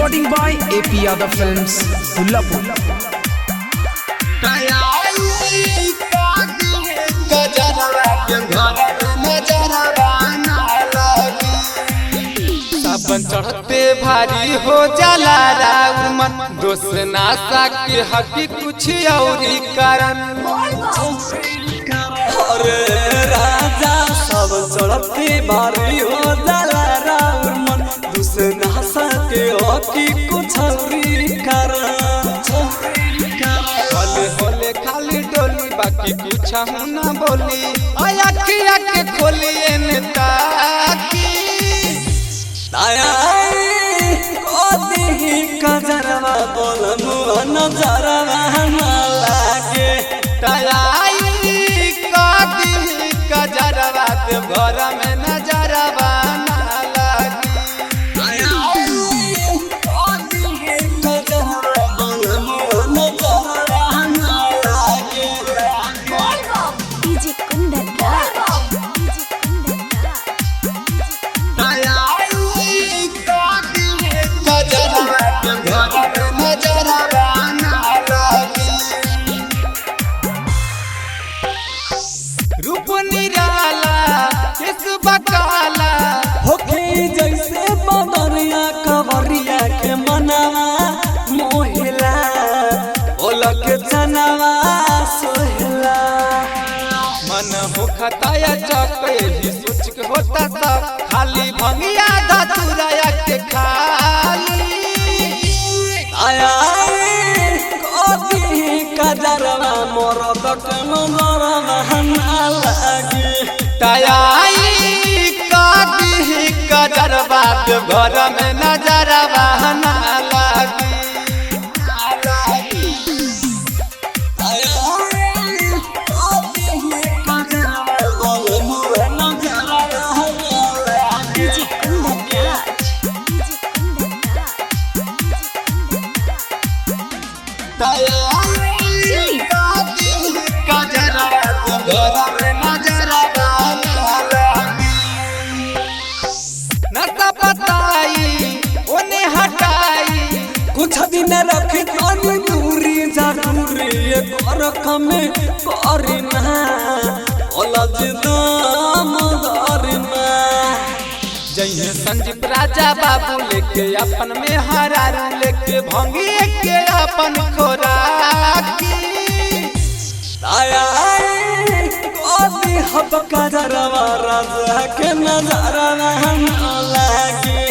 Recording by AP Yadav Films, Ullapur. सावन चढ़ते भारी हो जाला राउर मन, दोस्त नासा के हकी कुछ औरी कारण। अरे राजा सावन चढ़ते भारी हो जाला राउर मन, दोस्त नासा के हकी कुछ औरी कारण। होले होले खाली डोली बाकी कुछ ना बोली, अखिया के खोलिए नेता की कजरवा बोल मुआ नजरवा लागे कजरवा दे घर में नजरवा ना लागे। रूप निराला किस बकाला होके जैसे बदरिया कवरिया के मनवा मोहिला ओलक चनवा सोहिला। मन हो खताया चके ही सोच के होता सब खाली भंगिया धतुराया के खाली आया कजरवा मोर दट नजरवा लागे तयाई कजरवा दे घर में नजरवा ना लागे। नशा बताई उन्हें हटाई कुछ दिन रखी तनी दूरी जरूरी कर कमे करना अलज दाम दरना। जइए संजीव राजा बाबू लेके अपन में हरारू लेके भंगिए के अपन खोराकी आया हब कजरवा राजा के नजरवा लागे।